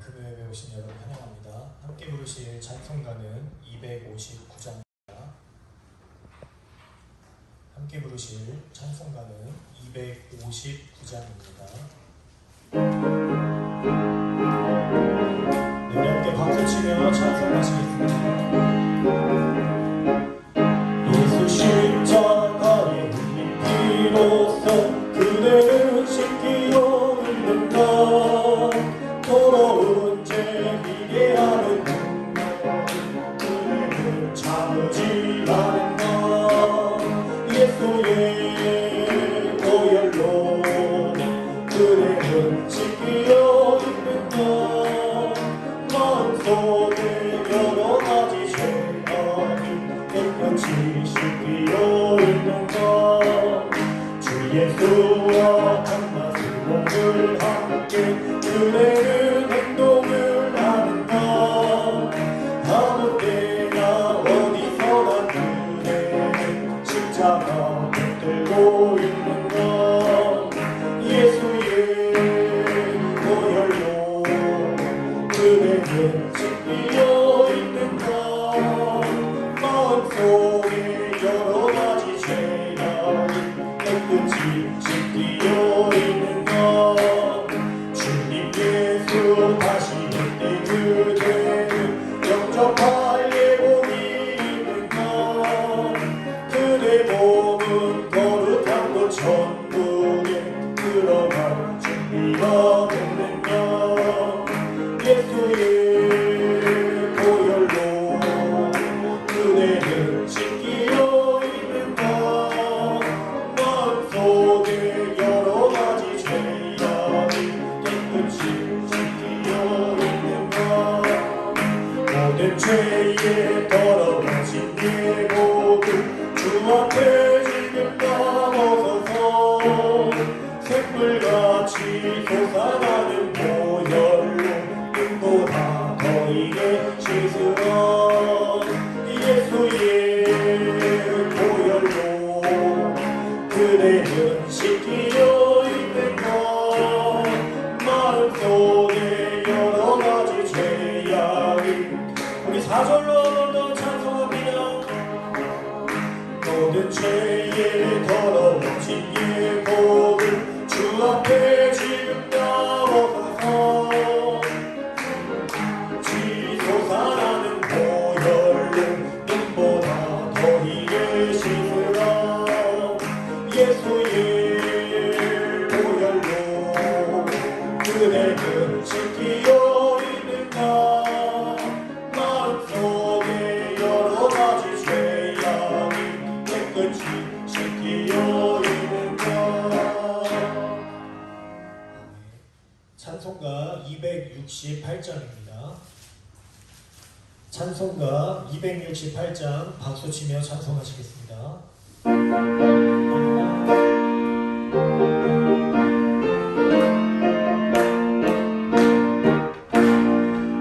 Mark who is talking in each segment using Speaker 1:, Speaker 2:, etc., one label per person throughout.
Speaker 1: 금요일에 오신 여러분 환영합니다. 함께 부르실 찬송가는 259장입니다. 함께 부르실 찬송가는 259장입니다. 우리 함께 박수치며 찬송하시겠습니다. 예수 십자가의 흘린 피로써 그대는 신기어 있는가. 더러운 죄이게 하는 그대는 참으지 않은가. 예수의 보혈로 그대는 신기어 있는가. 마음속에 여러 가지 죄악이 깨끗이 신기어 있는가. 주 예수와 한마음을 함께 그대는 행동을 하는가. 아무 때나 어디서나 그대는 십자가 붙들고 있는가. 예수의 보혈로 그대는 신기어 있는가. 마음속에 여러 가지 죄악이 깨끗이 신기어 있는가. 주님 예수 다시 올 때 그대는 영접할 예복이 있는가. 그대 몸은 거룩한 곳 천국에 들어갈 준비가 됐느냐. 예수의 보혈로 그대는 신기어 있는가. 마음속에 여러 가지 죄악이 깨끗이 신기어 있는가. 모든 죄에 더러워진 예복을 주 앞에 지금 담아서서 샘물같이 솟아나는 보혈로 눈보다 더 이게 씻으라. 예수의 보혈로 그대는 신기어 있는가. 마음속에 여러 가지 죄악이. 우리 4절로 더 찬송합니다. 모든 죄에 더러워진 예복을 주 앞에 지금 담아서 솟아나는 보혈로 눈보다 더 이게 씻으라. 예수의 보혈로 그대는 신기어 있는가. 마음속에 여러 가지 죄악이 깨끗이 신기어 있는가. 찬송가 268장입니다. 찬송가 268장 박수치며 찬송하시겠습니다.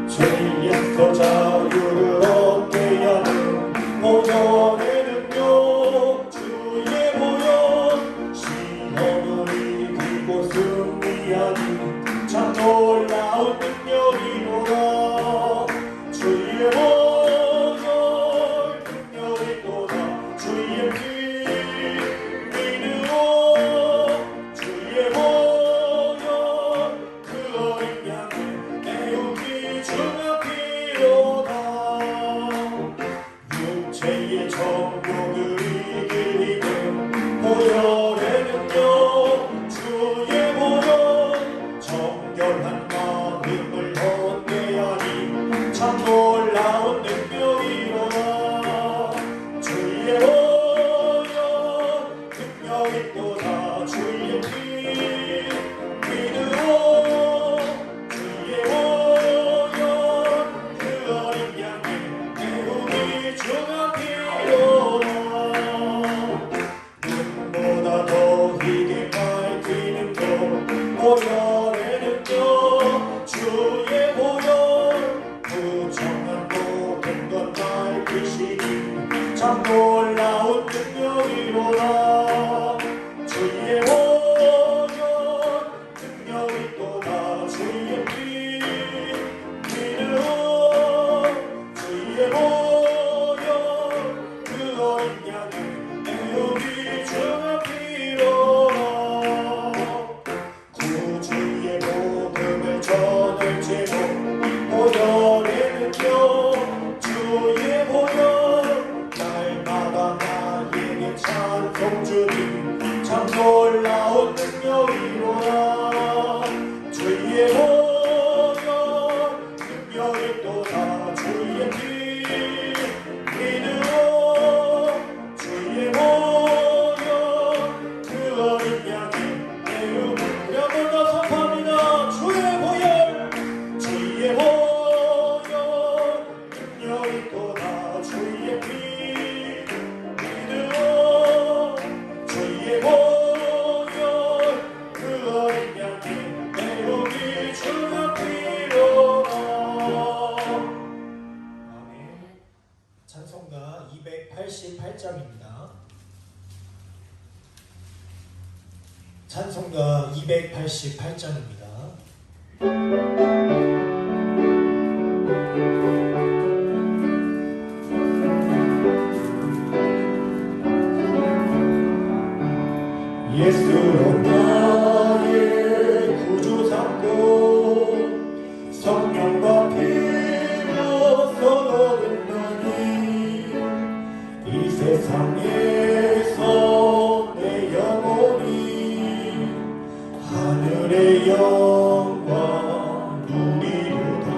Speaker 1: 죄에서 자유를 얻게 하는 보혈의 능력. 주의 보혈 시험을 이기고 승리하니 참 놀라운 능력이로다. 주의 보혈 능력이로다. 주의 피 믿으오. 주의 보혈 그 어린 양을 애우기 주가 필요다. 육체의 정욕을 이기는 보혈의 능력. 주의 보혈 정결한 마음을 얻게 하니 참 놀라운 능력이로다. 주의 보혈 능력이 또다. 주의 피 믿으오. 주의 보혈 그 어린 양을 애우기 주가 필요다. 눈보다 더 희게 밝히는 것 보혈의 능력. 주의 보혈 부정한 모든 것 밝히시니 참 놀라운 능력이로다. 주의 보혈 능력이 또다. 주의 피 주의 피 믿으오 주의 보혈 그 어린 양이 매우 우리 한번 더 선포합니다. 주의 보혈 주의 보혈 능력 있도다 주의 피 믿으오 주의 보혈 그 어린 양이 매우 주의 피로다. 아멘. 찬송가 288장입니다. 찬송가 288장입니다. 예수로 나의 구주 삼고 성령과 피로써 얻었나니 이 세상에서 내 영혼이 하늘의 영광 누리도다.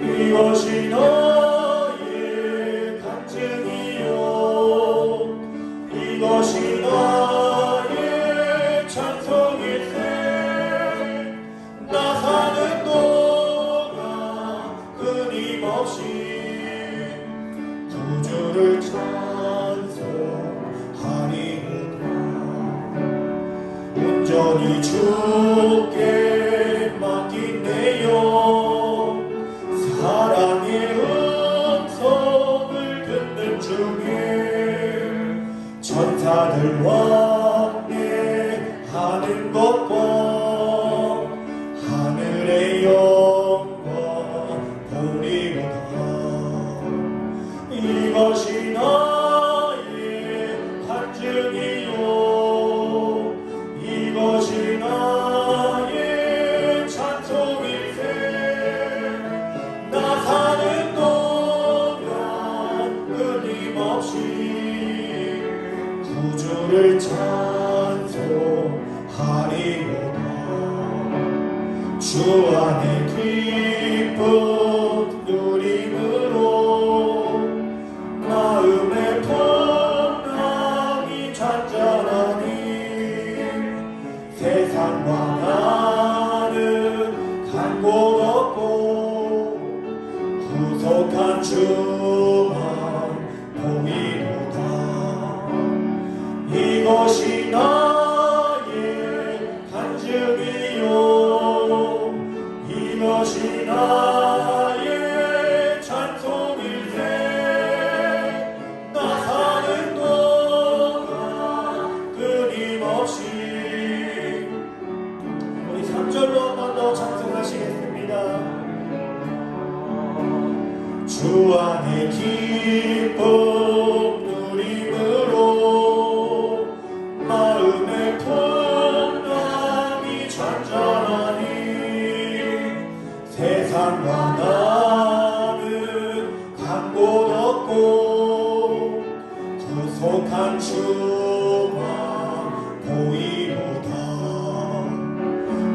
Speaker 1: 이것이 나의 간증이요 이것이 나의 찬송일세. 나 사는 동안 끊임없이 구주를 찬송하리로다. 온전히 주께 맡긴 내 영 사랑의 음성을 듣는 중에 천사들 왕래하는 것과 하늘의 영광 보리로다. 이것이 나의 간증이요 이것이 나의 찬송일세. 나 사는 동안 끊임없이 구주를 찬송하리로다. 주 안에 기쁨 누림으로 마음의 풍랑이 잔잔하니 세상과 나는 간 곳 없고 구속한 주만 보이로다. 이것이 나의 간증이요 이것이 나의 찬송일세. 나 사는 동안 끊임없이 우리 3절로 한 번 더 찬송하시겠습니다. 주 안에 기쁨 누림으로 마음의 풍랑이 잔잔하니 세상과 나는 간 곳 없고 구속한 주만 보이로다.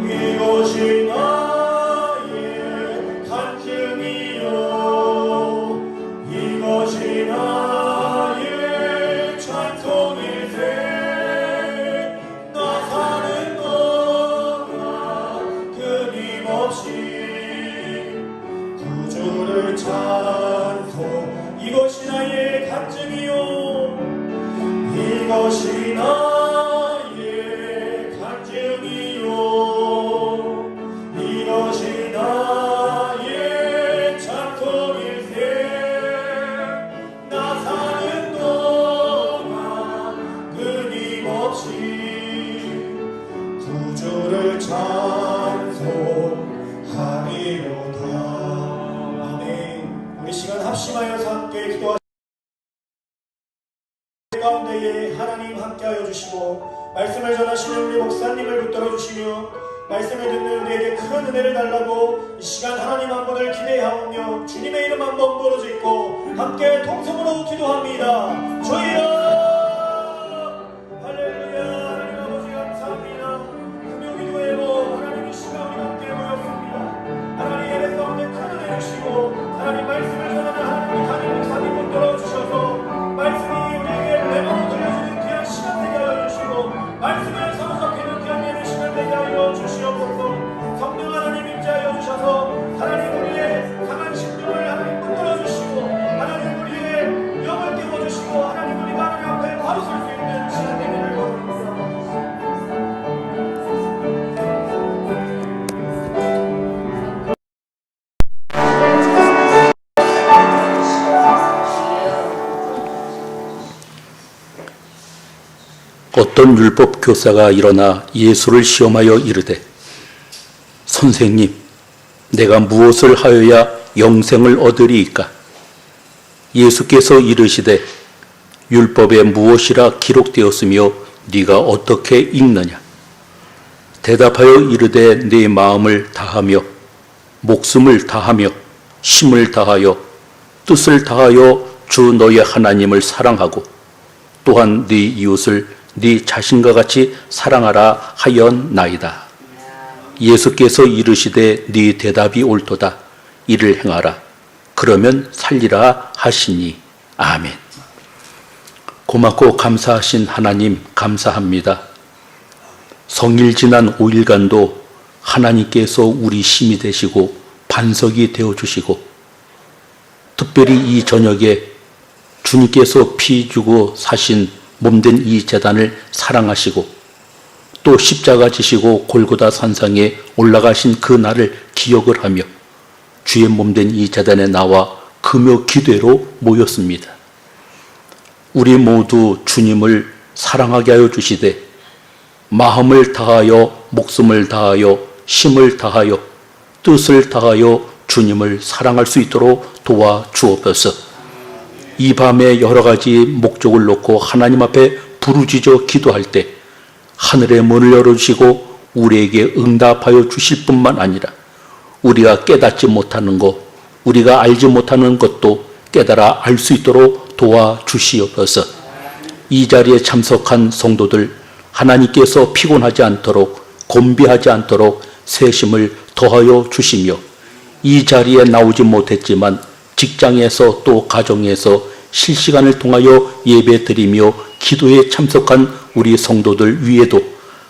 Speaker 1: 이것이 나의 간증이요 이것이 나의 찬송일세. 나 사는 동안 끊임없이 구주를 찬송. 이것이 나의 간증이요 이것이 나의 간증이요 이것이 나의 찬송일세. 나 사는 동안 끊임없이 구주를 찬송하리로다. 아멘. 우리 시간 합심하여서 함께 기도하시겠습니다. 가운데에 하나님 함께하여 주시고 말씀을 전하시는 우리 목사님을 붙들어 주시며 말씀을 듣는 우리에게 큰 은혜를 달라고 이 시간 하나님 한 분을 기대하오며 주님의 이름 한번 부르짖고 함께 통성으로 기도합니다. 주여 할렐루야. 하나님 아버지 감사합니다. 금요기도에 하나님 이 시간 우리 함께 모였습니다. 하나님 예배 가운데 큰 은혜 주시고 하나님 말씀을 전하는 하나님 담임 목사님 붙들어 주셔서 말씀이 우리에게 레몬을 들려주는 귀한 시간 되게 하여 주시고 말씀을 사로잡히는 귀한 예배 시간 되게 하여 주시옵소서. 성령 하나님 임재하여 주셔서 하나님 우리의 강한 심령을 하나님 붙들어 주시고 하나님 우리의 영을 깨워주시고 하나님 우리가 하나님 앞에 바로 설 수 있는 시간 되기를 원합니다.
Speaker 2: 어떤 율법 교사가 일어나 예수를 시험하여 이르되 선생님, 내가 무엇을 하여야 영생을 얻으리이까? 예수께서 이르시되 율법에 무엇이라 기록되었으며 네가 어떻게 읽느냐? 대답하여 이르되 네 마음을 다하며 목숨을 다하며 힘을 다하여 뜻을 다하여 주 너의 하나님을 사랑하고 또한 네 이웃을 네 자신과 같이 사랑하라 하였나이다. 예수께서 이르시되 네 대답이 옳도다. 이를 행하라. 그러면 살리라 하시니. 아멘. 고맙고 감사하신 하나님 감사합니다. 성일 지난 5일간도 하나님께서 우리 힘이 되시고 반석이 되어주시고 특별히 이 저녁에 주님께서 피 주고 사신 몸된 이 제단을 사랑하시고 또 십자가 지시고 골고다 산상에 올라가신 그 날을 기억을 하며 주의 몸된 이 제단에 나와 금요 기도회로 모였습니다. 우리 모두 주님을 사랑하게 하여 주시되 마음을 다하여 목숨을 다하여 힘을 다하여 뜻을 다하여 주님을 사랑할 수 있도록 도와주옵소서. 이 밤에 여러 가지 목적을 놓고 하나님 앞에 부르짖어 기도할 때 하늘의 문을 열어주시고 우리에게 응답하여 주실 뿐만 아니라 우리가 깨닫지 못하는 것, 우리가 알지 못하는 것도 깨달아 알 수 있도록 도와주시옵소서. 이 자리에 참석한 성도들 하나님께서 피곤하지 않도록 곤비하지 않도록 세심을 더하여 주시며 이 자리에 나오지 못했지만 직장에서 또 가정에서 실시간을 통하여 예배드리며 기도에 참석한 우리 성도들 위에도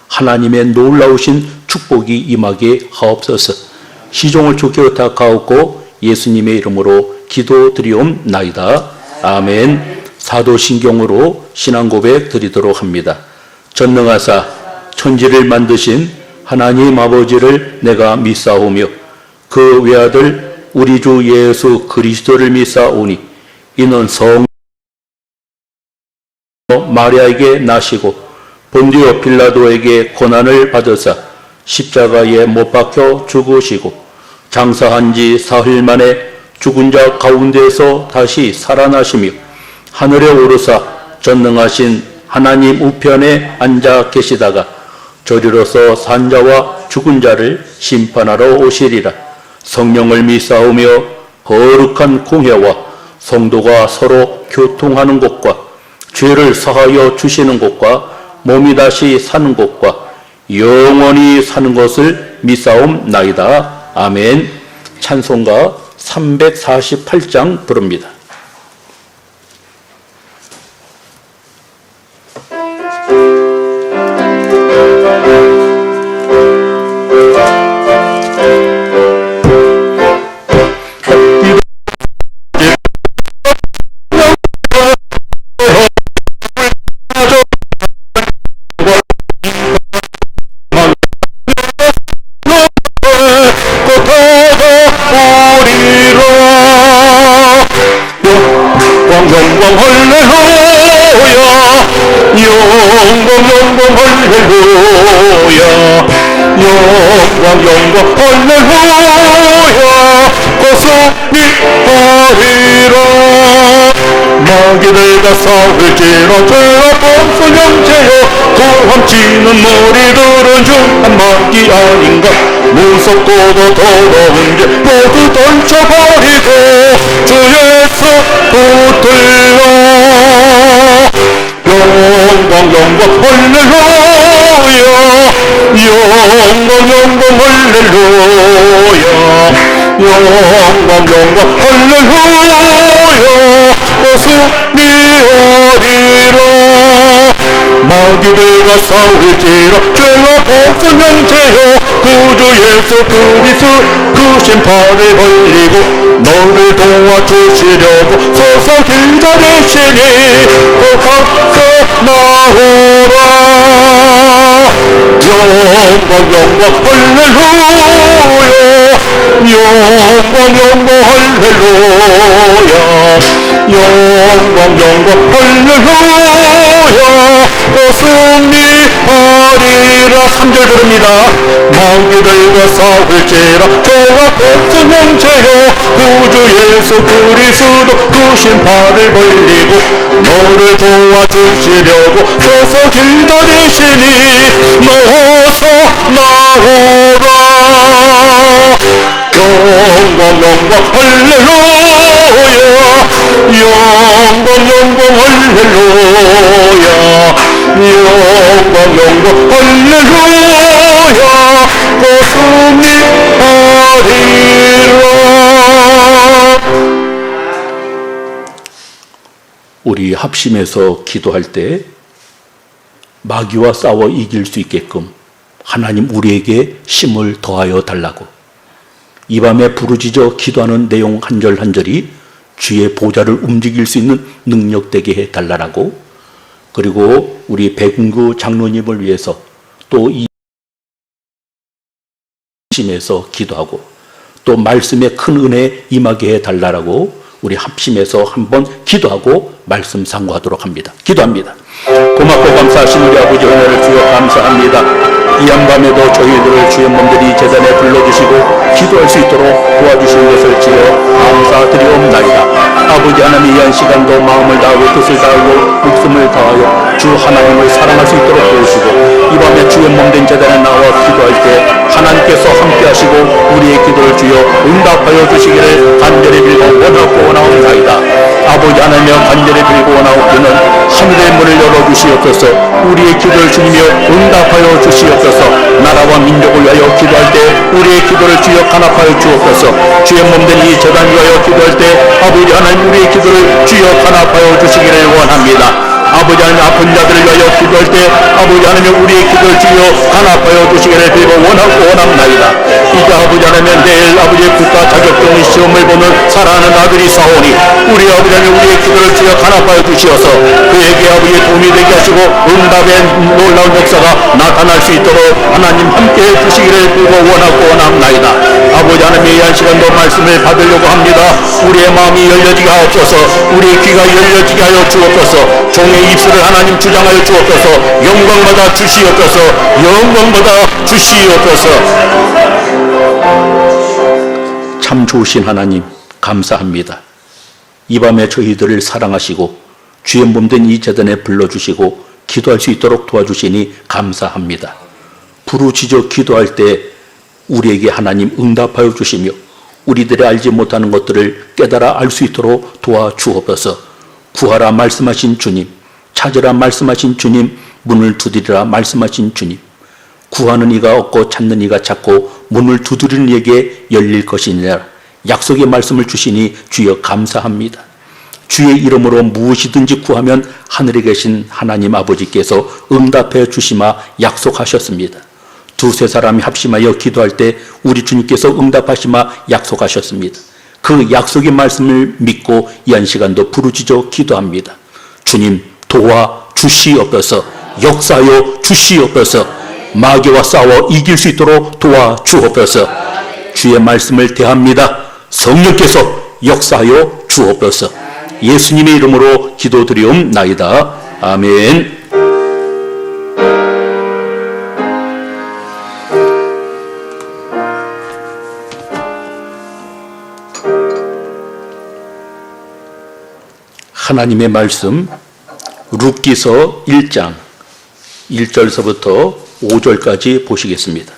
Speaker 2: 하나님의 놀라우신 축복이 임하게 하옵소서. 시종을 주께 부탁하옵고 예수님의 이름으로 기도드리옵나이다. 아멘. 사도신경으로 신앙고백 드리도록 합니다. 전능하사 천지를 만드신 하나님 아버지를 내가 믿사오며 그 외아들 우리 주 예수 그리스도를 믿사오니 이는 성 마리아에게 나시고 본디오 빌라도에게 고난을 받으사 십자가에 못 박혀 죽으시고 장사한 지 사흘 만에 죽은 자 가운데서 다시 살아나시며 하늘에 오르사 전능하신 하나님 우편에 앉아 계시다가 저리로서 산자와 죽은 자를 심판하러 오시리라. 성령을 믿사오며 거룩한 공회와 성도가 서로 교통하는 곳과 죄를 사하여 주시는 곳과 몸이 다시 사는 곳과 영원히 사는 것을 믿사옵나이다. 아멘. 찬송가 348장 부릅니다.
Speaker 3: 영광 할렐루야 영광 할렐루야 영광 할렐루야 고소히 하리라 마귀들과 싸울지라 죄와 범수 영체여 도함치는 머리들은 중한 마귀 아닌가 무섭고도 더러운 죄 모두 던져버리고 주 예수 붙들라 영광 할렐루야 영광 할렐루야 영광 할렐루야 승리하리라 마귀들과 싸울지라 죄와 복수 명제여 구주 예수 그리스도 그 심판을 벌리고 너를 도와주시려고 서서 기다리시니 그 각서 나오라 영광 할렐루야 영광 할렐루야 영광 할렐루야 승리하리라 3절 부릅니다. 마귀들과 싸울지라 죄와 복수 명제여 구주 예수 그리스도 그 심판을 벌리고 너를 도와주시려고 서서 기다리시니 너서 나오라 영광 할렐루야 영광 할렐루야 영광 할렐루야 승리하리라.
Speaker 2: 우리 합심해서 기도할 때 마귀와 싸워 이길 수 있게끔 하나님 우리에게 힘을 더하여 달라고 이 밤에 부르짖어 기도하는 내용 한 절 한 절이 주의 보좌를 움직일 수 있는 능력 되게 해달라고 그리고 우리 백운구 장로님을 위해서 또 이 합심해서 기도하고 또 말씀에 큰 은혜 임하게 해달라고 우리 합심해서 한번 기도하고 말씀 상고하도록 합니다. 기도합니다. 고맙고 감사하신 우리 아버지 은혜를 주여 감사합니다. 이 한밤에도 저희들을 주의 몸들이 제단에 불러주시고 기도할 수 있도록 도와주신 것을 지어 감사드리옵나이다. 아버지 하나님 이한 시간도 마음을 다하고 뜻을 다하고 목숨을 다하여 주 하나님을 사랑할 수 있도록 도우시고 이 밤에 주의 몸된 제단에 나와 기도할 때 하나님께서 함께 하시고 우리의 기도를 주여 응답하여 주시기를 간절히 빌고 원하고 원하옵나이다. 아버지 하나님여 간절히 빌고 원하옵기는 하늘의 문을 열어주시옵소서. 우리의 기도를 주님여 응답하여 주시옵소서. 나라와 민족을 위하여 기도할 때 우리의 기도를 주여 간합하여 주옵소서. 주의 몸된 이 제단 위하여 기도할 때 아버지 하나님 우리의 기도를 주여 간합하여 주시기를 원합니다. 아버지 하나님 아픈 자들을 위하여 기도할 때 아버지 하나님 우리의 기도를 주여 간합하여 주시기를 빌고 원하고 원합나이다. 이제 아버지 하나님 내일 아버지의 국가 자격증 시험을 보는 사랑하는 아들이 싸우니 우리 아버지 하나님 우리의 기도를 주여 간합하여 주시어서 그에게 아버지의 도움이 되게 하시고 응답의 놀라운 역사가 나타날 수 있도록 하나님 함께해 주시기를 빌고 원하고 원합나이다. 아버지 하나님의 이한 시간도 말씀을 받으려고 합니다. 우리의 마음이 열려지게 하옵소서. 우리의 귀가 열려지게 하여 주옵소서. 종의 입술을 하나님 주장하여 주옵소서. 영광받아 주시옵소서. 영광받아 주시옵소서. 참 좋으신 하나님 감사합니다. 이 밤에 저희들을 사랑하시고 주의 몸된 이 제단에 불러주시고 기도할 수 있도록 도와주시니 감사합니다. 부르짖어 기도할 때 우리에게 하나님 응답하여 주시며 우리들이 알지 못하는 것들을 깨달아 알 수 있도록 도와주옵소서. 구하라 말씀하신 주님, 찾으라 말씀하신 주님, 문을 두드리라 말씀하신 주님. 구하는 이가 얻고 찾는 이가 찾고 문을 두드리는 이에게 열릴 것이니라. 약속의 말씀을 주시니 주여 감사합니다. 주의 이름으로 무엇이든지 구하면 하늘에 계신 하나님 아버지께서 응답해 주시마 약속하셨습니다. 두세 사람이 합심하여 기도할 때 우리 주님께서 응답하시마 약속하셨습니다. 그 약속의 말씀을 믿고 이 한 시간도 부르짖어 기도합니다. 주님 도와주시옵소서. 역사하여 주시옵소서. 마귀와 싸워 이길 수 있도록 도와주옵소서. 주의 말씀을 대합니다. 성령께서 역사하여 주옵소서. 예수님의 이름으로 기도드리옵나이다. 아멘. 하나님의 말씀 룻기서 1장 1절서부터 5절까지 보시겠습니다.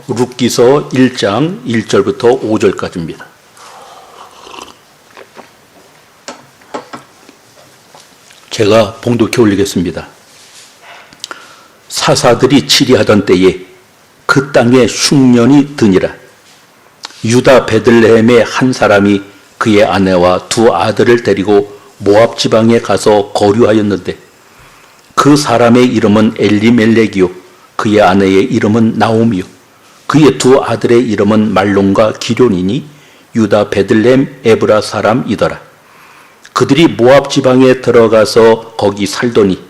Speaker 2: 룻기서 1장 1절부터 5절까지입니다. 제가 봉독해 올리겠습니다. 사사들이 치리하던 때에 그 땅에 흉년이 드니라. 유다 베들레헴의 한 사람이 그의 아내와 두 아들을 데리고 모압 지방에 가서 거류하였는데 그 사람의 이름은 엘리멜렉이요 그의 아내의 이름은 나오미요 그의 두 아들의 이름은 말론과 기럐이니 유다 베들레헴 에브라 사람이더라. 그들이 모압 지방에 들어가서 거기 살더니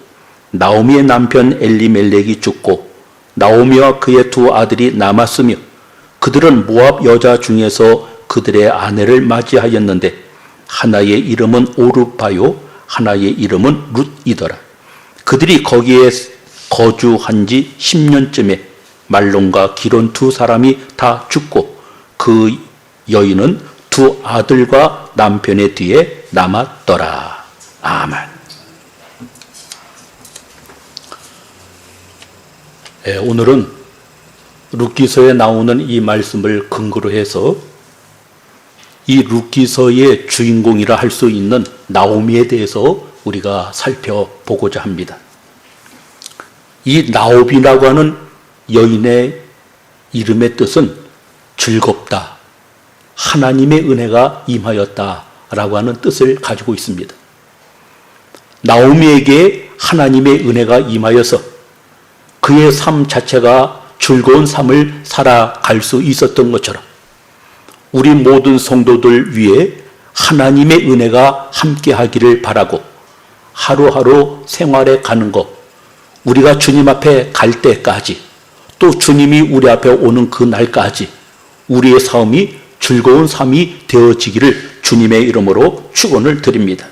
Speaker 2: 나오미의 남편 엘리멜렉이 죽고 나오미와 그의 두 아들이 남았으며 그들은 모압 여자 중에서 그들의 아내를 맞이하였는데 하나의 이름은 오르파요 하나의 이름은 룻이더라. 그들이 거기에 거주한 지 10년쯤에 말론과 기럐 두 사람이 다 죽고 그 여인은 두 아들과 남편의 뒤에 남았더라. 아멘. 오늘은 룻기서에 나오는 이 말씀을 근거로 해서 이 룻기서의 주인공이라 할 수 있는 나오미에 대해서 우리가 살펴보고자 합니다. 이 나오미라고 하는 여인의 이름의 뜻은 즐겁다, 하나님의 은혜가 임하였다라고 하는 뜻을 가지고 있습니다. 나오미에게 하나님의 은혜가 임하여서 그의 삶 자체가 즐거운 삶을 살아갈 수 있었던 것처럼 우리 모든 성도들 위해 하나님의 은혜가 함께하기를 바라고 하루하루 생활에 가는 것, 우리가 주님 앞에 갈 때까지 또 주님이 우리 앞에 오는 그 날까지 우리의 삶이 즐거운 삶이 되어지기를 주님의 이름으로 축원을 드립니다.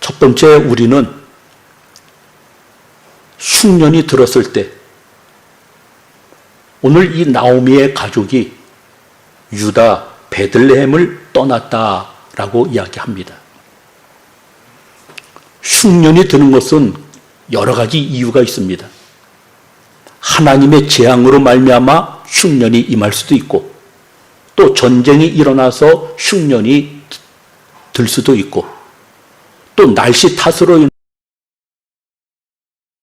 Speaker 2: 첫 번째, 우리는 흉년이 들었을 때 오늘 이 나오미의 가족이 유다 베들레헴을 떠났다라고 이야기합니다. 흉년이 드는 것은 여러 가지 이유가 있습니다. 하나님의 재앙으로 말미암아 흉년이 임할 수도 있고 또 전쟁이 일어나서 흉년이 들 수도 있고 또 날씨 탓으로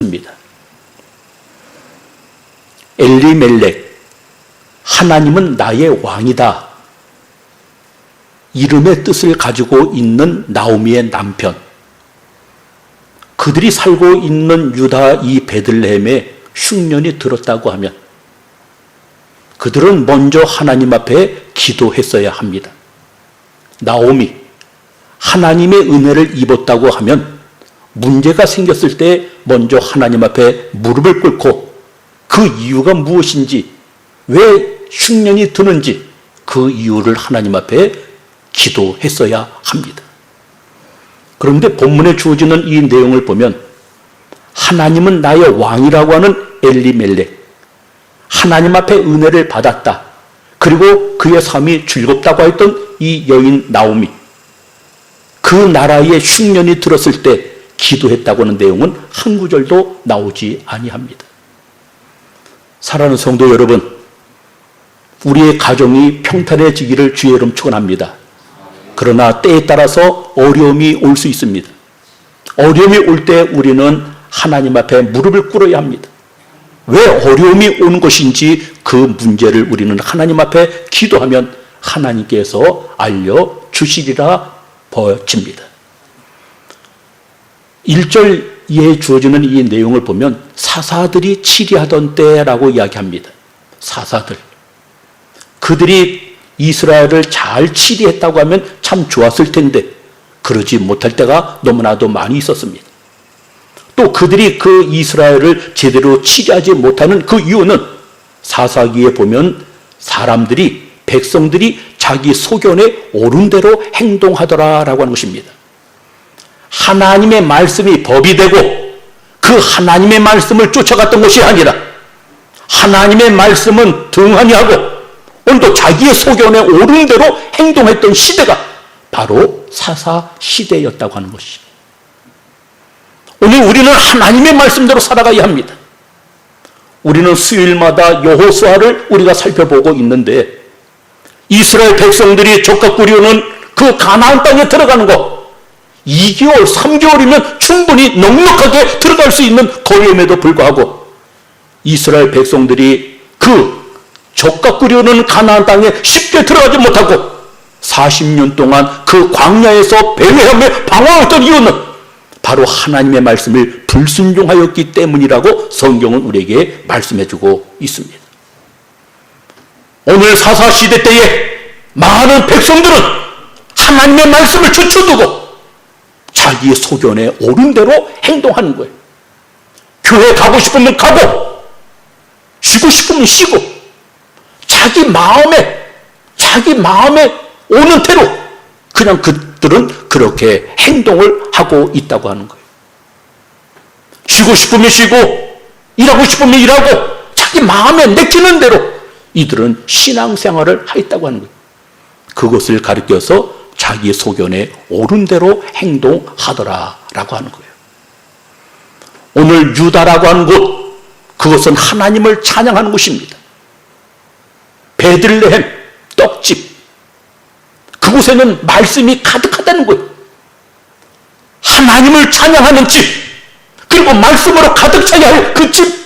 Speaker 2: 있습니다. 엘리멜렉, 하나님은 나의 왕이다. 이름의 뜻을 가지고 있는 나오미의 남편. 그들이 살고 있는 유다 이 베들레헴에 흉년이 들었다고 하면 그들은 먼저 하나님 앞에 기도했어야 합니다. 나오미, 하나님의 은혜를 입었다고 하면 문제가 생겼을 때 먼저 하나님 앞에 무릎을 꿇고 그 이유가 무엇인지, 왜 흉년이 드는지 그 이유를 하나님 앞에 기도했어야 합니다. 그런데 본문에 주어지는 이 내용을 보면 하나님은 나의 왕이라고 하는 엘리멜렉, 하나님 앞에 은혜를 받았다. 그리고 그의 삶이 즐겁다고 했던 이 여인 나오미, 그 나라에 흉년이 들었을 때 기도했다고 하는 내용은 한 구절도 나오지 아니합니다. 사랑하는 성도 여러분, 우리의 가정이 평탄해지기를 주의 이름 축원합니다. 그러나 때에 따라서 어려움이 올 수 있습니다. 어려움이 올 때 우리는 하나님 앞에 무릎을 꿇어야 합니다. 왜 어려움이 오는 것인지 그 문제를 우리는 하나님 앞에 기도하면 하나님께서 알려주시리라 보여집니다. 1절에 주어지는 이 내용을 보면 사사들이 치리하던 때라고 이야기합니다. 사사들. 그들이 이스라엘을 잘 치리했다고 하면 참 좋았을 텐데 그러지 못할 때가 너무나도 많이 있었습니다. 또 그들이 그 이스라엘을 제대로 치리하지 못하는 그 이유는 사사기에 보면 사람들이, 백성들이 자기 소견에 옳은 대로 행동하더라라고 하는 것입니다. 하나님의 말씀이 법이 되고 그 하나님의 말씀을 쫓아갔던 것이 아니라 하나님의 말씀은 등한히 하고 오늘도 자기의 소견에 옳은 대로 행동했던 시대가 바로 사사 시대였다고 하는 것이죠. 오늘 우리는 하나님의 말씀대로 살아가야 합니다. 우리는 수요일마다 여호수아를 우리가 살펴보고 있는데 이스라엘 백성들이 족각 꾸려오는 그 가나안 땅에 들어가는 것 2개월, 3개월이면 충분히 넉넉하게 들어갈 수 있는 거리임에도 불구하고 이스라엘 백성들이 그 적과 끓여오는 가나안 땅에 쉽게 들어가지 못하고 40년 동안 그 광야에서 배회하며 방황했던 이유는 바로 하나님의 말씀을 불순종하였기 때문이라고 성경은 우리에게 말씀해주고 있습니다. 오늘 사사시대 때에 많은 백성들은 하나님의 말씀을 제쳐두고 자기의 소견에 옳은 대로 행동하는 거예요. 교회 가고 싶으면 가고 쉬고 싶으면 쉬고 자기 마음에 오는 대로 그냥 그들은 그렇게 행동을 하고 있다고 하는 거예요. 쉬고 싶으면 쉬고 일하고 싶으면 일하고 자기 마음에 내키는 대로 이들은 신앙생활을 하였다고 하는 거예요. 그것을 가리켜서 자기 소견에 옳은 대로 행동하더라라고 하는 거예요. 오늘 유다라고 하는 곳, 그것은 하나님을 찬양하는 곳입니다. 베들레헴, 떡집, 그곳에는 말씀이 가득하다는 거예요. 하나님을 찬양하는 집, 그리고 말씀으로 가득 차야 할 그 집.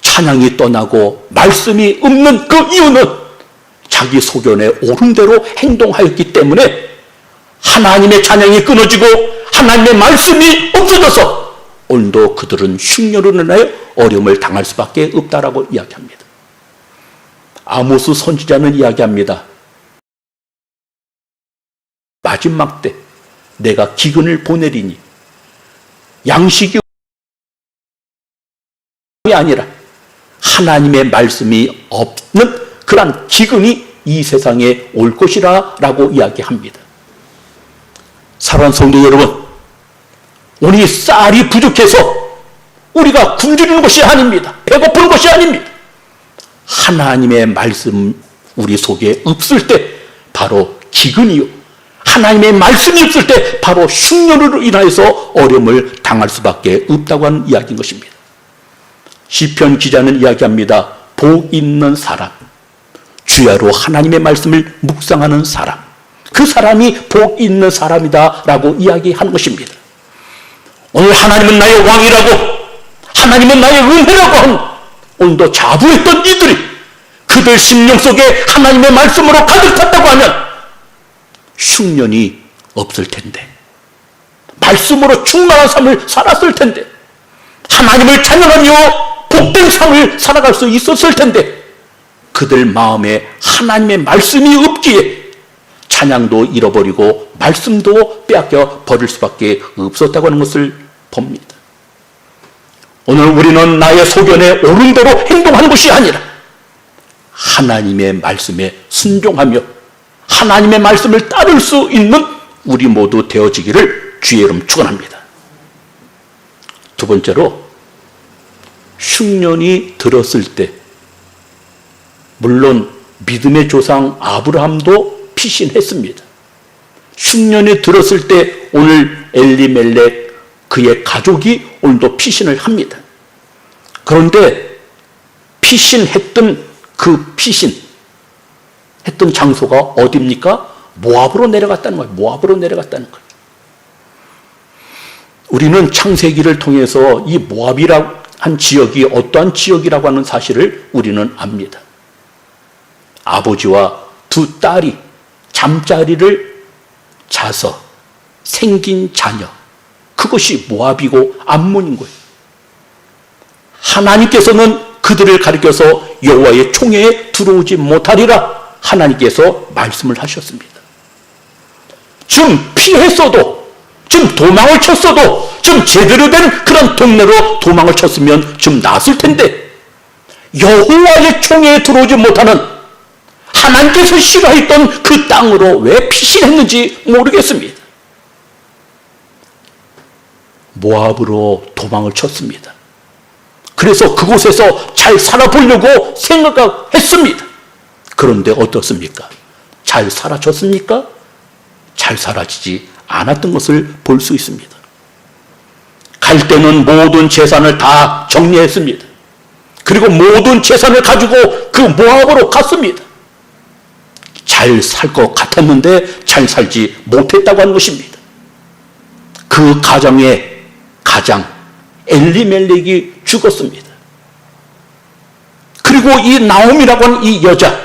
Speaker 2: 찬양이 떠나고 말씀이 없는 그 이유는 자기 소견에 옳은 대로 행동하였기 때문에 하나님의 찬양이 끊어지고 하나님의 말씀이 없어져서 오늘도 그들은 흉년으로 인하여 어려움을 당할 수밖에 없다라고 이야기합니다. 아모스 선지자는 이야기합니다. 마지막 때 내가 기근을 보내리니 양식이 아니라 하나님의 말씀이 없는 그러한 기근이 이 세상에 올 것이라 라고 이야기합니다. 사랑하는 성도 여러분, 우리 쌀이 부족해서 우리가 굶주리는 것이 아닙니다. 배고픈 것이 아닙니다. 하나님의 말씀 우리 속에 없을 때 바로 기근이요, 하나님의 말씀이 없을 때 바로 흉년으로 인하여서 어려움을 당할 수밖에 없다고 하는 이야기인 것입니다. 시편 기자는 이야기합니다. 복 있는 사람, 주야로 하나님의 말씀을 묵상하는 사람, 그 사람이 복 있는 사람이다 라고 이야기하는 것입니다. 오늘 하나님은 나의 왕이라고, 하나님은 나의 은혜라고 한 오늘도 자부했던 이들이 그들 심령 속에 하나님의 말씀으로 가득 찼다고 하면 흉년이 없을 텐데, 말씀으로 충만한 삶을 살았을 텐데, 하나님을 찬양하며 복된 삶을 살아갈 수 있었을 텐데, 그들 마음에 하나님의 말씀이 없기에 찬양도 잃어버리고 말씀도 빼앗겨 버릴 수밖에 없었다고 하는 것을 봅니다. 오늘 우리는 나의 소견에 옳은 대로 행동하는 것이 아니라 하나님의 말씀에 순종하며 하나님의 말씀을 따를 수 있는 우리 모두 되어지기를 주의 이름 축원합니다. 두 번째로, 흉년이 들었을 때 물론 믿음의 조상 아브라함도 피신했습니다. 흉년이 들었을 때 오늘 엘리멜렉 그의 가족이 오늘도 피신을 합니다. 그런데 피신했던 그 피신했던 장소가 어디입니까? 모압으로 내려갔다는 거예요. 모압으로 내려갔다는 거예요. 우리는 창세기를 통해서 이 모압이라고 한 지역이 어떠한 지역이라고 하는 사실을 우리는 압니다. 아버지와 두 딸이 잠자리를 자서 생긴 자녀, 그것이 모압이고 암몬인 거예요. 하나님께서는 그들을 가리켜서 여호와의 총회에 들어오지 못하리라 하나님께서 말씀을 하셨습니다. 좀 피했어도, 좀 도망을 쳤어도, 좀 제대로 된 그런 동네로 도망을 쳤으면 좀 나았을 텐데, 여호와의 총회에 들어오지 못하는 하나님께서 싫어했던 그 땅으로 왜 피신했는지 모르겠습니다. 모압으로 도망을 쳤습니다. 그래서 그곳에서 잘 살아보려고 생각했습니다. 그런데 어떻습니까? 잘 살아졌습니까? 잘 살아지지 않았던 것을 볼 수 있습니다. 갈 때는 모든 재산을 다 정리했습니다. 그리고 모든 재산을 가지고 그 모압으로 갔습니다. 잘 살 것 같았는데 잘 살지 못했다고 하는 것입니다. 그 가정의 가장 엘리멜렉이 죽었습니다. 그리고 이 나옴이라고 하는 이 여자,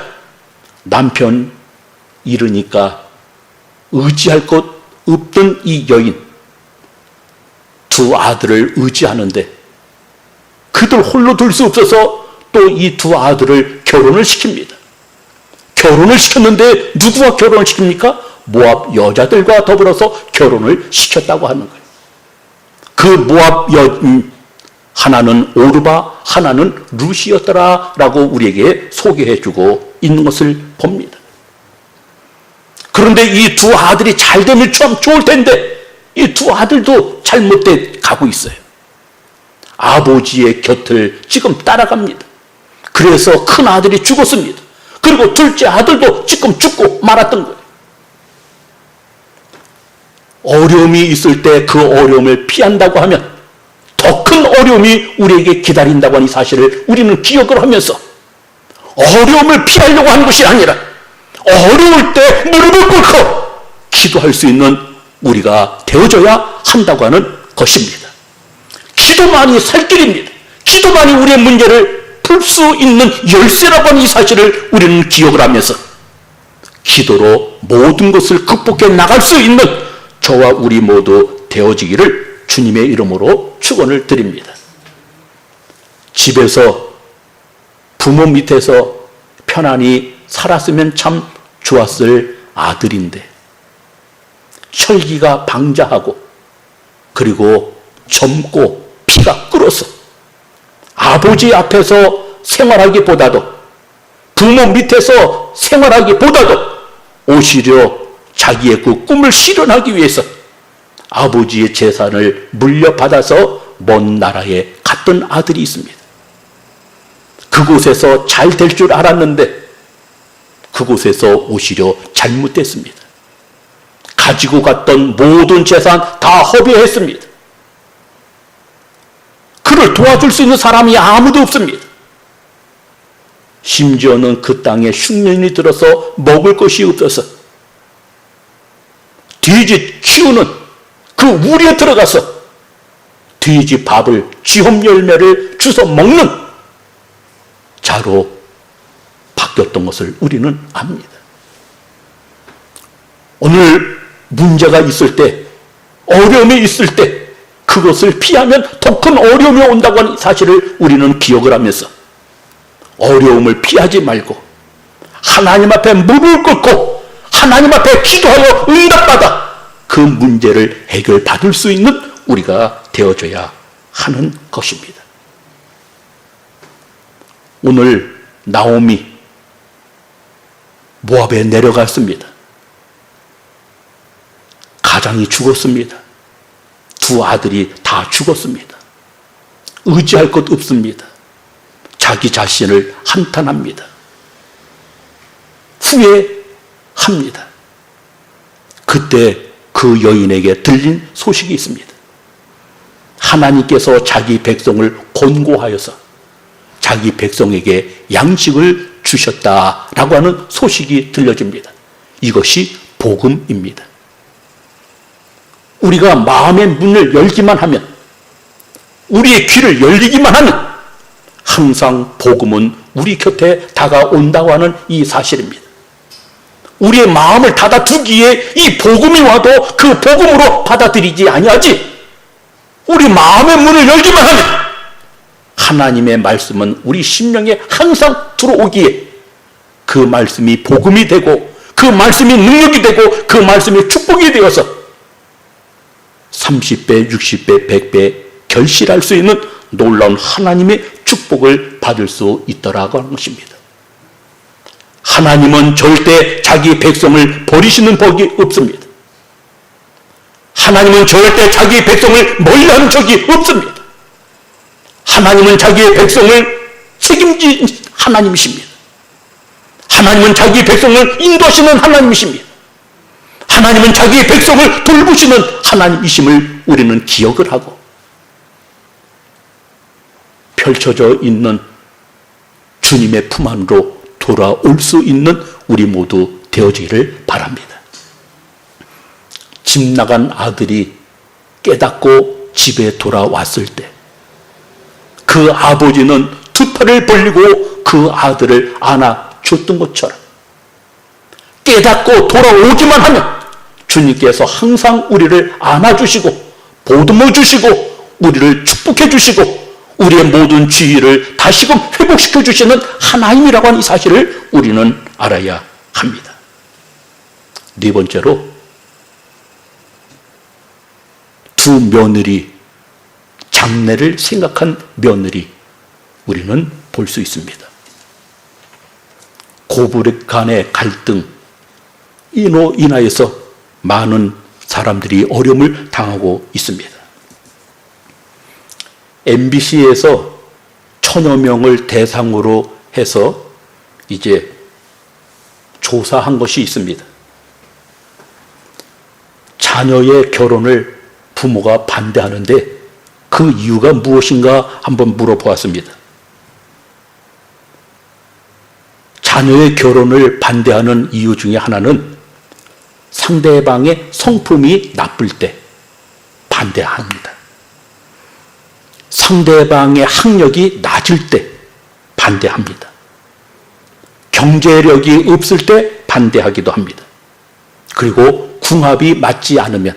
Speaker 2: 남편 잃으니까 의지할 것 없던 이 여인, 두 아들을 의지하는데 그들 홀로 둘 수 없어서 또 이 두 아들을 결혼을 시킵니다. 결혼을 시켰는데 누구와 결혼을 시킵니까? 모압 여자들과 더불어서 결혼을 시켰다고 하는 거예요. 그 모압 하나는 오르바, 하나는 루시였더라라고 우리에게 소개해주고 있는 것을 봅니다. 그런데 이 두 아들이 잘 되면 참 좋을 텐데 이 두 아들도 잘못돼 가고 있어요. 아버지의 곁을 지금 따라갑니다. 그래서 큰 아들이 죽었습니다. 그리고 둘째 아들도 지금 죽고 말았던 거예요. 어려움이 있을 때 그 어려움을 피한다고 하면 더 큰 어려움이 우리에게 기다린다고 하는 이 사실을 우리는 기억을 하면서 어려움을 피하려고 하는 것이 아니라 어려울 때 무릎을 꿇고 기도할 수 있는 우리가 되어져야 한다고 하는 것입니다. 기도만이 살 길입니다. 기도만이 우리의 문제를 풀 수 있는 열쇠라고 하는 이 사실을 우리는 기억을 하면서 기도로 모든 것을 극복해 나갈 수 있는 저와 우리 모두 되어지기를 주님의 이름으로 축원을 드립니다. 집에서 부모 밑에서 편안히 살았으면 참 좋았을 아들인데 혈기가 방자하고 그리고 젊고 피가 끓어서 아버지 앞에서 생활하기보다도 부모 밑에서 생활하기보다도 오히려 자기의 그 꿈을 실현하기 위해서 아버지의 재산을 물려받아서 먼 나라에 갔던 아들이 있습니다. 그곳에서 잘 될 줄 알았는데 그곳에서 오히려 잘못됐습니다. 가지고 갔던 모든 재산 다 허비했습니다. 그를 도와줄 수 있는 사람이 아무도 없습니다. 심지어는 그 땅에 흉년이 들어서 먹을 것이 없어서 돼지 키우는 그 우리에 들어가서 돼지 밥을 쥐홈 열매를 주워 먹는 자로 바뀌었던 것을 우리는 압니다. 오늘 문제가 있을 때, 어려움이 있을 때 그것을 피하면 더 큰 어려움이 온다고 하는 사실을 우리는 기억을 하면서 어려움을 피하지 말고 하나님 앞에 무릎을 꿇고 하나님 앞에 기도하여 응답받아 그 문제를 해결받을 수 있는 우리가 되어줘야 하는 것입니다. 오늘 나오미 모압에 내려갔습니다. 가장이 죽었습니다. 두 아들이 다 죽었습니다. 의지할 것 없습니다. 자기 자신을 한탄합니다. 후회합니다. 그때 그 여인에게 들린 소식이 있습니다. 하나님께서 자기 백성을 권고하여서 자기 백성에게 양식을 주셨다라고 하는 소식이 들려집니다. 이것이 복음입니다. 우리가 마음의 문을 열기만 하면, 우리의 귀를 열리기만 하면 항상 복음은 우리 곁에 다가온다고 하는 이 사실입니다. 우리의 마음을 닫아두기에 이 복음이 와도 그 복음으로 받아들이지 아니하지. 우리 마음의 문을 열기만 하면 하나님의 말씀은 우리 심령에 항상 들어오기에 그 말씀이 복음이 되고 그 말씀이 능력이 되고 그 말씀이 축복이 되어서 30배, 60배, 100배 결실할 수 있는 놀라운 하나님의 축복을 받을 수 있더라고 하는 것입니다. 하나님은 절대 자기 백성을 버리시는 법이 없습니다. 하나님은 절대 자기 백성을 멀리하는 적이 없습니다. 하나님은 자기의 백성을 책임진 하나님이십니다. 하나님은 자기 백성을 인도하시는 하나님이십니다. 하나님은 자기의 백성을 돌보시는 하나님이심을 우리는 기억을 하고 펼쳐져 있는 주님의 품 안으로 돌아올 수 있는 우리 모두 되어지기를 바랍니다. 집 나간 아들이 깨닫고 집에 돌아왔을 때 그 아버지는 두 팔을 벌리고 그 그 아들을 안아줬던 것처럼 깨닫고 돌아오기만 하면 주님께서 항상 우리를 안아주시고 보듬어 주시고 우리를 축복해 주시고 우리의 모든 지위를 다시금 회복시켜 주시는 하나님이라고 하는 이 사실을 우리는 알아야 합니다. 네 번째로 두 며느리, 장래를 생각한 며느리 우리는 볼 수 있습니다. 고부 간의 갈등 이로 인하여서 많은 사람들이 어려움을 당하고 있습니다. MBC에서 1000여 명을 대상으로 해서 이제 조사한 것이 있습니다. 자녀의 결혼을 부모가 반대하는데 그 이유가 무엇인가 한번 물어보았습니다. 자녀의 결혼을 반대하는 이유 중에 하나는 상대방의 성품이 나쁠 때 반대합니다. 상대방의 학력이 낮을 때 반대합니다. 경제력이 없을 때 반대하기도 합니다. 그리고 궁합이 맞지 않으면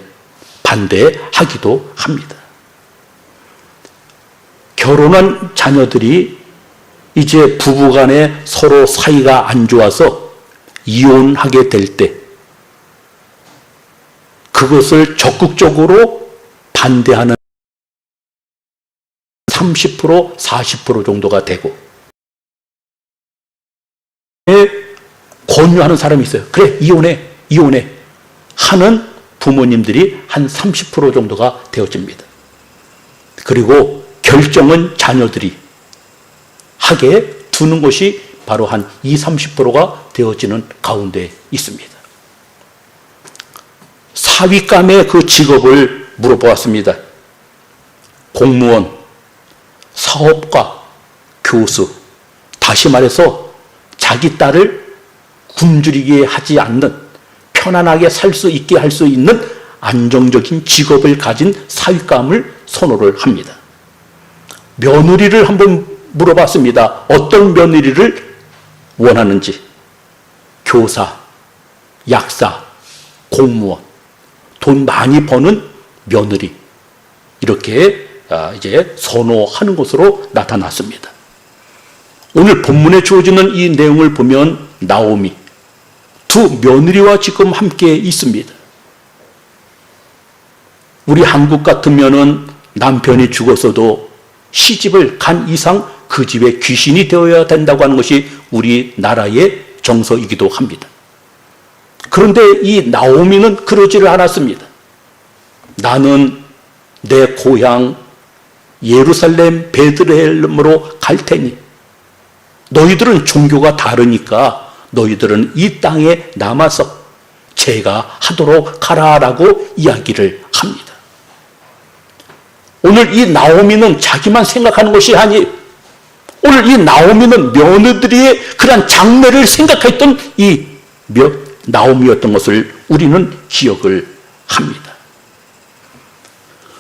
Speaker 2: 반대하기도 합니다. 결혼한 자녀들이 이제 부부간에 서로 사이가 안 좋아서 이혼하게 될 때 그것을 적극적으로 반대하는 30%, 40% 정도가 되고 권유하는 사람이 있어요. 그래, 이혼해 하는 부모님들이 한 30% 정도가 되어집니다. 그리고 결정은 자녀들이 하게 두는 것이 바로 한 20, 30%가 되어지는 가운데 있습니다. 사위감의 그 직업을 물어보았습니다. 공무원, 사업가, 교수, 다시 말해서 자기 딸을 굶주리게 하지 않는 편안하게 살 수 있게 할 수 있는 안정적인 직업을 가진 사위감을 선호를 합니다. 며느리를 한번 물어봤습니다. 어떤 며느리를 원하는지. 교사, 약사, 공무원, 돈 많이 버는 며느리 이렇게 이제 선호하는 것으로 나타났습니다. 오늘 본문에 주어지는 이 내용을 보면 나오미 두 며느리와 지금 함께 있습니다. 우리 한국 같으면은 남편이 죽었어도 시집을 간 이상 그 집에 귀신이 되어야 된다고 하는 것이 우리나라의 정서이기도 합니다. 그런데 이 나오미는 그러지를 않았습니다. 나는 내 고향 예루살렘 베들레헴으로 갈 테니 너희들은 종교가 다르니까 너희들은 이 땅에 남아서 제가 하도록 하라라고 이야기를 합니다. 오늘 이 나오미는 자기만 생각하는 것이 아니에요. 오늘 이 나오미는 며느리의 그런 장래를 생각했던 이 나오미였던 것을 우리는 기억을 합니다.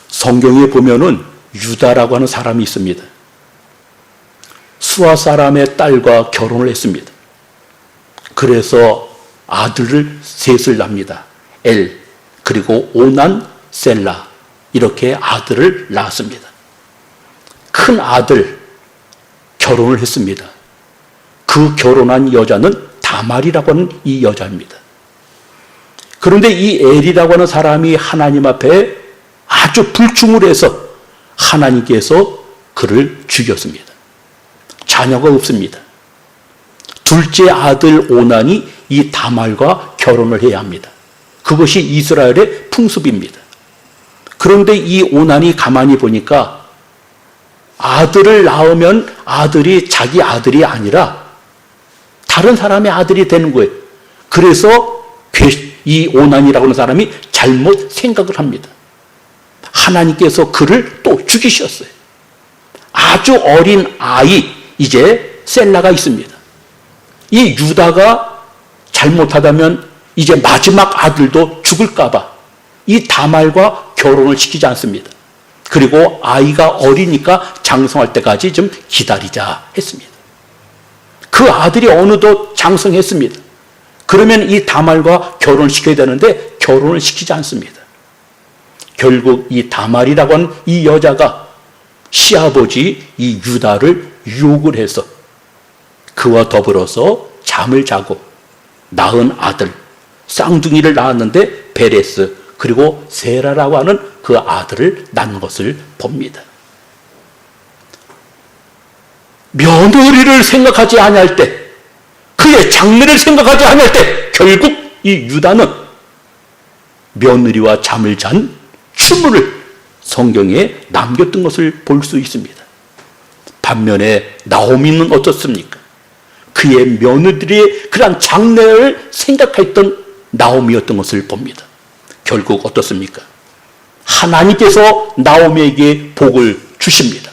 Speaker 2: 성경에 보면은 유다라고 하는 사람이 있습니다. 수아 사람의 딸과 결혼을 했습니다. 그래서 아들을 셋을 낳습니다. 엘, 그리고 오난, 셀라 이렇게 아들을 낳았습니다. 큰 아들 결혼을 했습니다. 그 결혼한 여자는 다말이라고 하는 이 여자입니다. 그런데 이 엘이라고 하는 사람이 하나님 앞에 아주 불충을 해서 하나님께서 그를 죽였습니다. 자녀가 없습니다. 둘째 아들 오난이 이 다말과 결혼을 해야 합니다. 그것이 이스라엘의 풍습입니다. 그런데 이 오난이 가만히 보니까 아들을 낳으면 아들이 자기 아들이 아니라 다른 사람의 아들이 되는 거예요. 그래서 이 오난이라고 하는 사람이 잘못 생각을 합니다. 하나님께서 그를 또 죽이셨어요. 아주 어린 아이 이제 셀라가 있습니다. 이 유다가 잘못하다면 이제 마지막 아들도 죽을까 봐 이 다말과 결혼을 시키지 않습니다. 그리고 아이가 어리니까 장성할 때까지 좀 기다리자 했습니다. 그 아들이 어느덧 장성했습니다. 그러면 이 다말과 결혼시켜야 되는데 결혼을 시키지 않습니다. 결국 이 다말이라고 하는 이 여자가 시아버지 이 유다를 유혹을 해서 그와 더불어서 잠을 자고 낳은 아들, 쌍둥이를 낳았는데 베레스 그리고 세라라고 하는 그 아들을 낳은 것을 봅니다. 며느리를 생각하지 아니할 때, 그의 장래를 생각하지 아니할 때 결국 이 유다는 며느리와 잠을 잔 추문을 성경에 남겼던 것을 볼 수 있습니다. 반면에 나오미는 어떻습니까? 그의 며느리의 그러한 장래를 생각했던 나오미였던 것을 봅니다. 결국 어떻습니까? 하나님께서 나오미에게 복을 주십니다.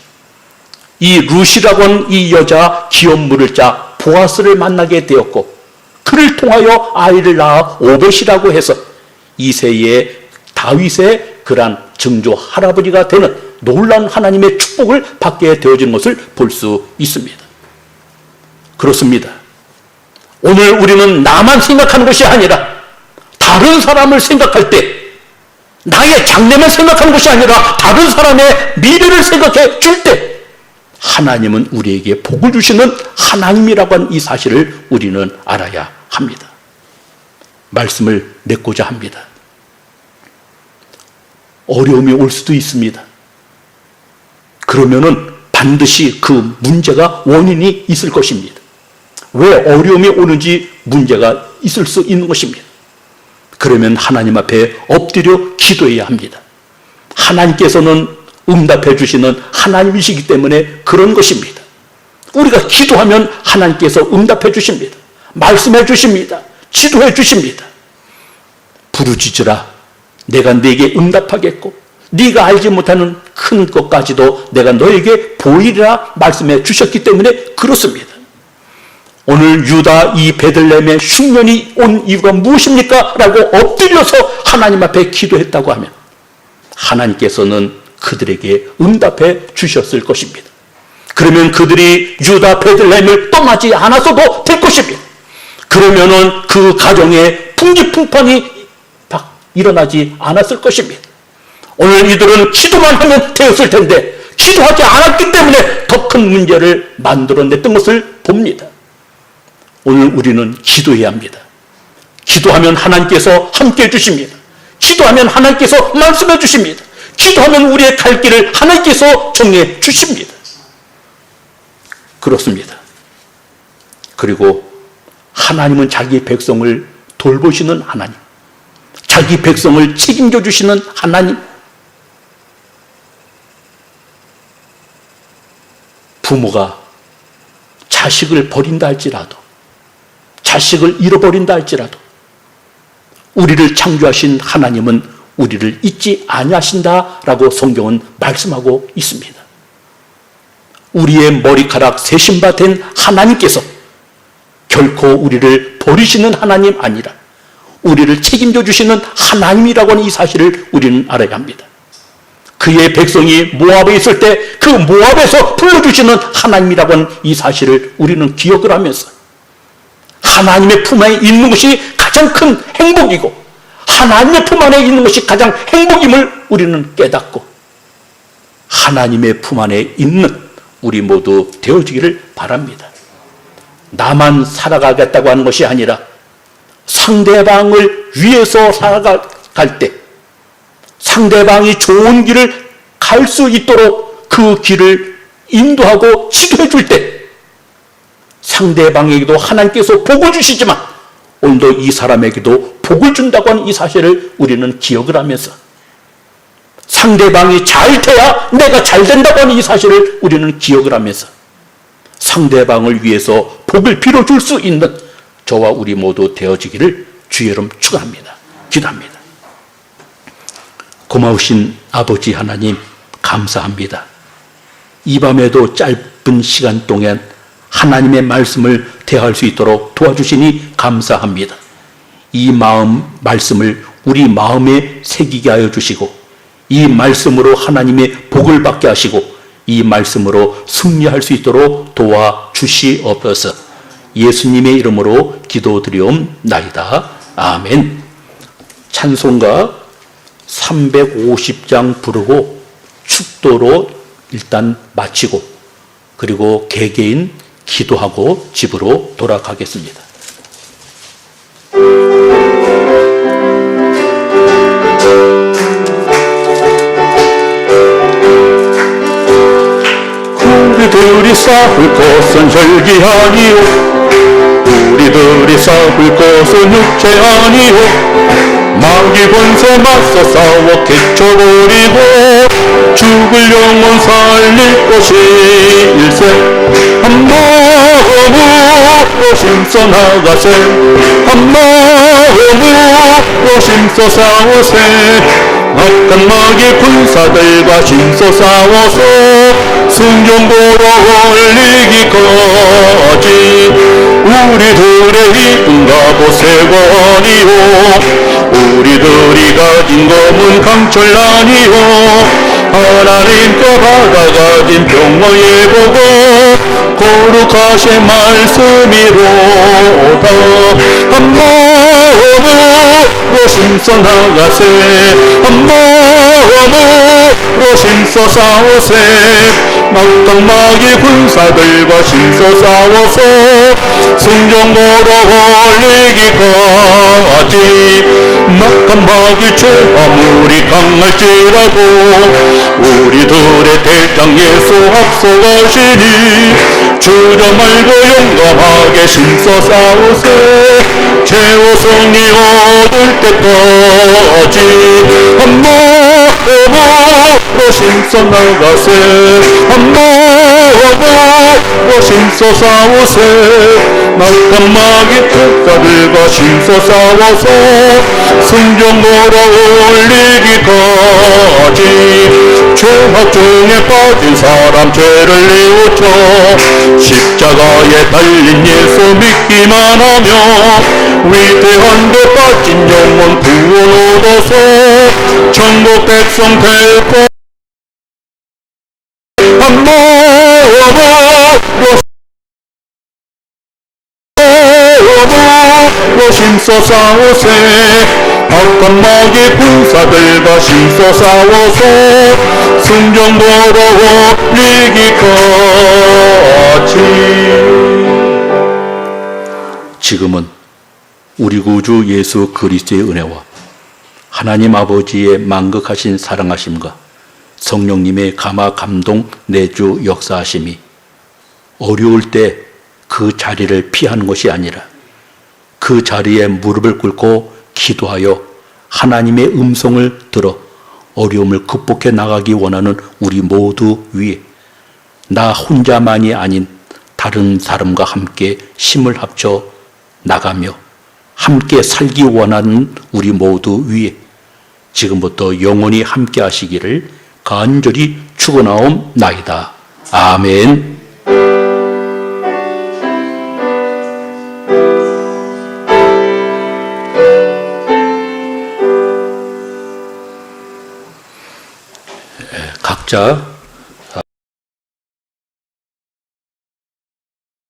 Speaker 2: 이 룻이라고 하는 이 여자 기업 물을 자 보아스를 만나게 되었고 그를 통하여 아이를 낳아 오벳이라고 해서 이새의 다윗의 그러한 증조 할아버지가 되는 놀라운 하나님의 축복을 받게 되어진 것을 볼 수 있습니다. 그렇습니다. 오늘 우리는 나만 생각하는 것이 아니라 다른 사람을 생각할 때 나의 장래만 생각하는 것이 아니라 다른 사람의 미래를 생각해 줄 때 하나님은 우리에게 복을 주시는 하나님이라고 하는 이 사실을 우리는 알아야 합니다. 말씀을 맺고자 합니다. 어려움이 올 수도 있습니다. 그러면은 반드시 그 문제가 원인이 있을 것입니다. 왜 어려움이 오는지 문제가 있을 수 있는 것입니다. 그러면 하나님 앞에 엎드려 기도해야 합니다. 하나님께서는 응답해 주시는 하나님이시기 때문에 그런 것입니다. 우리가 기도하면 하나님께서 응답해 주십니다. 말씀해 주십니다. 지도해 주십니다. 부르짖으라 내가 네게 응답하겠고 네가 알지 못하는 큰 것까지도 내가 너에게 보이리라 말씀해 주셨기 때문에 그렇습니다. 오늘 유다 이 베들레헴에 흉년이 온 이유가 무엇입니까? 라고 엎드려서 하나님 앞에 기도했다고 하면 하나님께서는 그들에게 응답해 주셨을 것입니다. 그러면 그들이 유다 베들레헴을 떠나지 않았어도 될 것입니다. 그러면은 그 가정에 풍기풍판이 일어나지 않았을 것입니다. 오늘 이들은 기도만 하면 되었을 텐데 기도하지 않았기 때문에 더 큰 문제를 만들어냈던 것을 봅니다. 오늘 우리는 기도해야 합니다. 기도하면 하나님께서 함께해 주십니다. 기도하면 하나님께서 말씀해 주십니다. 기도하면 우리의 갈 길을 하나님께서 정해 주십니다. 그렇습니다. 그리고 하나님은 자기 백성을 돌보시는 하나님, 자기 백성을 책임져 주시는 하나님, 부모가 자식을 버린다 할지라도 자식을 잃어버린다 할지라도 우리를 창조하신 하나님은 우리를 잊지 아니하신다라고 성경은 말씀하고 있습니다. 우리의 머리카락 세신바 된 하나님께서 결코 우리를 버리시는 하나님 아니라 우리를 책임져 주시는 하나님이라고 하는 이 사실을 우리는 알아야 합니다. 그의 백성이 모압에 있을 때 그 모압에서 불러주시는 하나님이라고 하는 이 사실을 우리는 기억을 하면서 하나님의 품 안에 있는 것이 가장 큰 행복이고 하나님의 품 안에 있는 것이 가장 행복임을 우리는 깨닫고 하나님의 품 안에 있는 우리 모두 되어지기를 바랍니다. 나만 살아가겠다고 하는 것이 아니라 상대방을 위해서 살아갈 때 상대방이 좋은 길을 갈 수 있도록 그 길을 인도하고 지도해 줄 때 상대방에게도 하나님께서 복을 주시지만 오늘도 이 사람에게도 복을 준다고 하는 이 사실을 우리는 기억을 하면서 상대방이 잘 돼야 내가 잘 된다고 하는 이 사실을 우리는 기억을 하면서 상대방을 위해서 복을 빌어줄 수 있는 저와 우리 모두 되어지기를 주의 이름 축원합니다. 기도합니다. 고마우신 아버지 하나님 감사합니다. 이 밤에도 짧은 시간 동안 하나님의 말씀을 대할 수 있도록 도와주시니 감사합니다. 이 말씀을 우리 마음에 새기게 하여 주시고 이 말씀으로 하나님의 복을 받게 하시고 이 말씀으로 승리할 수 있도록 도와주시옵소서. 예수님의 이름으로 기도드리옵나이다. 아멘. 찬송가 350장 부르고 축도로 일단 마치고 그리고 개개인 기도하고 집으로 돌아가겠습니다.
Speaker 3: 우리들이 쌓을 것은 혈기 아니요 우리들이 쌓을 것은 육체 아니요 마귀 권세 맞서 싸워 개쳐버리고 죽을 영혼 살릴 것이 일세 한 마음으로 힘써 나가세 한 마음으로 힘써 싸우세 악한 마귀 군사들과 힘써 싸워서 승전보러 올리기까지 우리들의 이끈 갑옷 세관이요 우리들이 가진 검은 강철 아니요 하나님께 받아가진 병마의 보고 거룩하신 말씀이로다 한 마음으로 힘써 나가세 한 마음으로 힘써 싸우세 막강 마귀 군사들과 힘써 싸워서 승전보러 올리기까지 막강 마귀 죄아무리 강할지라도 우리들의 대장 예수 앞서가시니 주저 말고 용감하게 힘써 싸우세 최후 승리 얻을 때까지 한 마음으로 힘써 나가세 한 마음으로 힘써 싸우세 막강 마귀 특사들과 힘써 싸워서 승전보러 올리기까지 죄악 중에 빠진 사람 죄를 뉘우쳐 십자가에 달린 예수 믿기만 하며 위대한 데 빠진 영혼 구원 얻어서 천국 백성 될 것 한 마음으로 힘써 싸우세 악한 마귀 군사들과 힘써 싸워서 승전보러 올리기까지
Speaker 2: 지금은 우리 구주 예수 그리스도의 은혜와 하나님 아버지의 만극하신 사랑하심과 성령님의 감화 감동 내주 역사하심이 어려울 때 그 자리를 피하는 것이 아니라 그 자리에 무릎을 꿇고 기도하여 하나님의 음성을 들어 어려움을 극복해 나가기 원하는 우리 모두 위에 나 혼자만이 아닌 다른 사람과 함께 힘을 합쳐 나가며 함께 살기 원하는 우리 모두 위에 지금부터 영원히 함께 하시기를 간절히 축원하옵나이다. 아멘. 각자